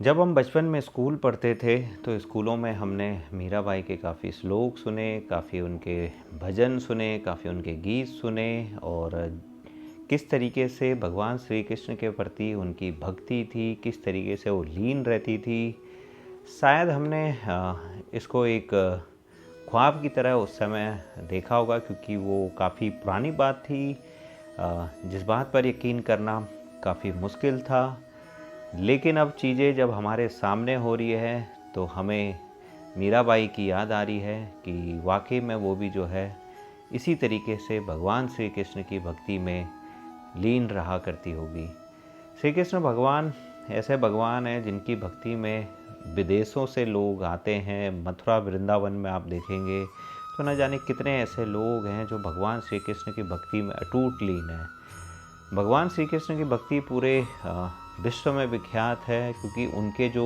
जब हम बचपन में स्कूल पढ़ते थे तो स्कूलों में हमने मीराबाई के काफ़ी श्लोक सुने, काफ़ी उनके भजन सुने, काफ़ी उनके गीत सुने और किस तरीके से भगवान श्री कृष्ण के प्रति उनकी भक्ति थी, किस तरीके से वो लीन रहती थी। शायद हमने इसको एक ख्वाब की तरह उस समय देखा होगा, क्योंकि वो काफ़ी पुरानी बात थी, जिस बात पर यकीन करना काफ़ी मुश्किल था। लेकिन अब चीज़ें जब हमारे सामने हो रही है तो हमें मीराबाई की याद आ रही है कि वाकई में वो भी जो है इसी तरीके से भगवान श्री कृष्ण की भक्ति में लीन रहा करती होगी। श्री कृष्ण भगवान ऐसे भगवान हैं जिनकी भक्ति में विदेशों से लोग आते हैं। मथुरा वृंदावन में आप देखेंगे तो न जाने कितने ऐसे लोग हैं जो भगवान श्री कृष्ण की भक्ति में अटूट लीन हैं। भगवान श्री कृष्ण की भक्ति पूरे विश्व में विख्यात है, क्योंकि उनके जो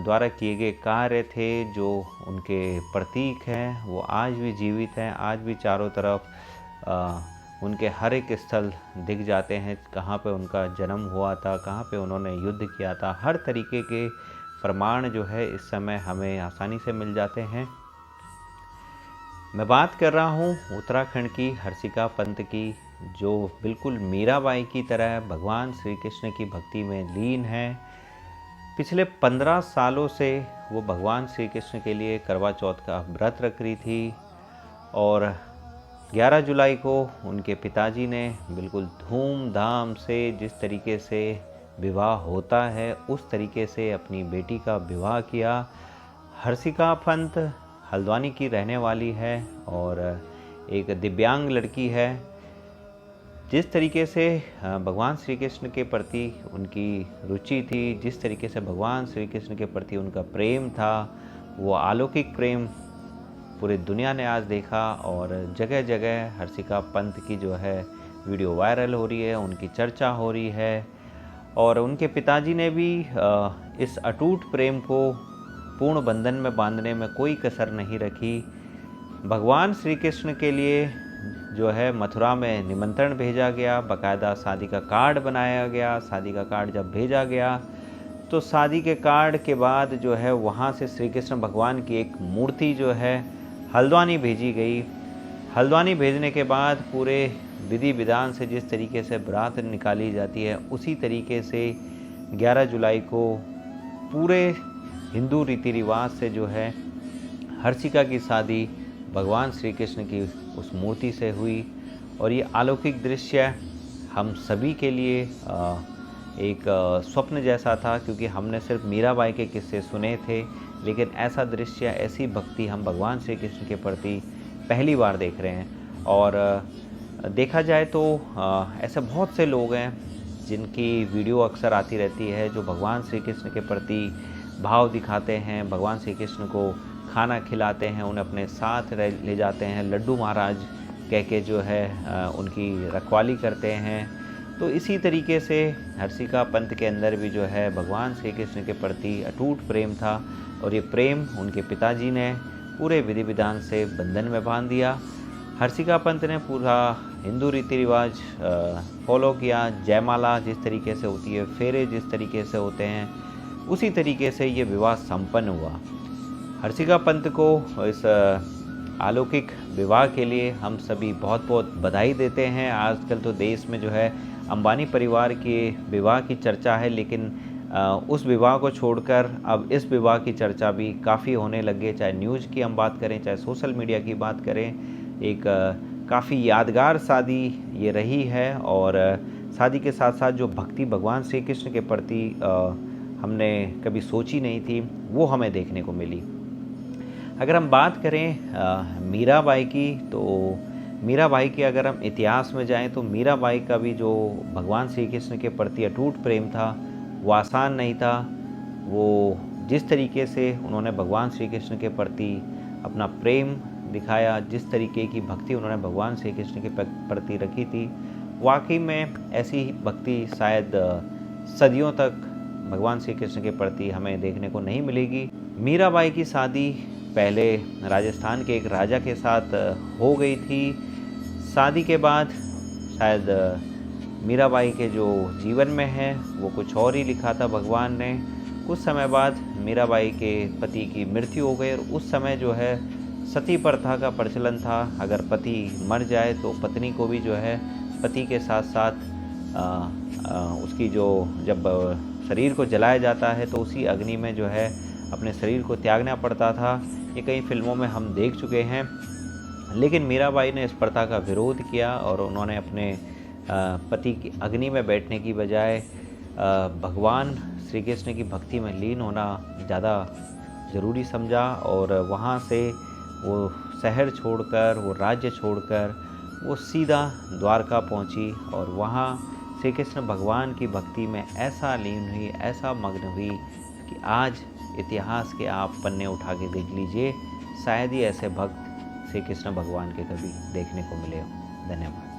द्वारा किए गए कार्य थे, जो उनके प्रतीक हैं, वो आज भी जीवित हैं। आज भी चारों तरफ उनके हर एक स्थल दिख जाते हैं, कहाँ पे उनका जन्म हुआ था, कहाँ पे उन्होंने युद्ध किया था। हर तरीके के प्रमाण जो है इस समय हमें आसानी से मिल जाते हैं। मैं बात कर रहा हूँ उत्तराखंड की हर्षिका पंत की, जो बिल्कुल मीराबाई की तरह भगवान श्री कृष्ण की भक्ति में लीन है। पिछले 15 सालों से वो भगवान श्री कृष्ण के लिए करवा चौथ का व्रत रख रही थी और 11 जुलाई को उनके पिताजी ने बिल्कुल धूमधाम से, जिस तरीके से विवाह होता है उस तरीके से अपनी बेटी का विवाह किया। हर्षिका पंत हल्द्वानी की रहने वाली है और एक दिव्यांग लड़की है। जिस तरीके से भगवान श्री कृष्ण के प्रति उनकी रुचि थी, जिस तरीके से भगवान श्री कृष्ण के प्रति उनका प्रेम था, वो अलौकिक प्रेम पूरी दुनिया ने आज देखा और जगह जगह हर्षिका पंत की जो है वीडियो वायरल हो रही है, उनकी चर्चा हो रही है। और उनके पिताजी ने भी इस अटूट प्रेम को पूर्ण बंधन में बांधने में कोई कसर नहीं रखी। भगवान श्री कृष्ण के लिए जो है मथुरा में निमंत्रण भेजा गया, बाकायदा शादी का कार्ड बनाया गया। शादी का कार्ड जब भेजा गया तो शादी के कार्ड के बाद जो है वहाँ से श्री कृष्ण भगवान की एक मूर्ति जो है हल्द्वानी भेजी गई। हल्द्वानी भेजने के बाद पूरे विधि विधान से जिस तरीके से बारात निकाली जाती है, उसी तरीके से 11 जुलाई को पूरे हिंदू रीति रिवाज से जो है हर्षिका की शादी भगवान श्री कृष्ण की उस मूर्ति से हुई। और ये अलौकिक दृश्य हम सभी के लिए एक स्वप्न जैसा था, क्योंकि हमने सिर्फ मीराबाई के किस्से सुने थे, लेकिन ऐसा दृश्य, ऐसी भक्ति हम भगवान श्री कृष्ण के प्रति पहली बार देख रहे हैं। और देखा जाए तो ऐसे बहुत से लोग हैं जिनकी वीडियो अक्सर आती रहती है, जो भगवान श्री कृष्ण के प्रति भाव दिखाते हैं, भगवान श्री कृष्ण को खाना खिलाते हैं, उन्हें अपने साथ ले जाते हैं, लड्डू महाराज कह के जो है उनकी रखवाली करते हैं। तो इसी तरीके से हर्षिका पंत के अंदर भी जो है भगवान श्री कृष्ण के प्रति अटूट प्रेम था और ये प्रेम उनके पिताजी ने पूरे विधि विधान से बंधन में बांध दिया। हर्षिका पंत ने पूरा हिंदू रीति रिवाज फॉलो किया। जयमाला जिस तरीके से होती है, फेरे जिस तरीके से होते हैं, उसी तरीके से ये विवाह संपन्न हुआ। हर्षिका पंत को इस अलौकिक विवाह के लिए हम सभी बहुत बहुत बधाई देते हैं। आजकल तो देश में जो है अंबानी परिवार के विवाह की चर्चा है, लेकिन उस विवाह को छोड़कर अब इस विवाह की चर्चा भी काफ़ी होने लग गई। चाहे न्यूज़ की हम बात करें, चाहे सोशल मीडिया की बात करें, एक काफ़ी यादगार शादी ये रही है। और शादी के साथ साथ जो भक्ति भगवान श्री कृष्ण के प्रति हमने कभी सोची नहीं थी, वो हमें देखने को मिली। अगर हम बात करें मीराबाई की, तो मीराबाई के अगर हम इतिहास में जाएं तो मीराबाई का भी जो भगवान श्री कृष्ण के प्रति अटूट प्रेम था वो आसान नहीं था। वो जिस तरीके से उन्होंने भगवान श्री कृष्ण के प्रति अपना प्रेम दिखाया, जिस तरीके की भक्ति उन्होंने भगवान श्री कृष्ण के प्रति रखी थी, वाकई में ऐसी भक्ति शायद सदियों तक भगवान श्री कृष्ण के प्रति हमें देखने को नहीं मिलेगी। मीराबाई की शादी पहले राजस्थान के एक राजा के साथ हो गई थी। शादी के बाद शायद मीराबाई के जो जीवन में है वो कुछ और ही लिखा था भगवान ने। कुछ समय बाद मीराबाई के पति की मृत्यु हो गई और उस समय जो है सती प्रथा का प्रचलन था। अगर पति मर जाए तो पत्नी को भी जो है पति के साथ साथ उसकी जो जब शरीर को जलाया जाता है तो उसी अग्नि में जो है अपने शरीर को त्यागना पड़ता था। ये कई फिल्मों में हम देख चुके हैं, लेकिन मीराबाई ने इस प्रथा का विरोध किया और उन्होंने अपने पति की अग्नि में बैठने की बजाय भगवान श्री कृष्ण की भक्ति में लीन होना ज़्यादा ज़रूरी समझा और वहाँ से वो शहर छोड़कर, वो राज्य छोड़कर वो सीधा द्वारका पहुँची और वहाँ श्री कृष्ण भगवान की भक्ति में ऐसा लीन हुई, ऐसा मग्न हुई कि आज इतिहास के आप पन्ने उठा के देख लीजिए, शायद ही ऐसे भक्त श्री कृष्ण भगवान के कभी देखने को मिले हो। धन्यवाद।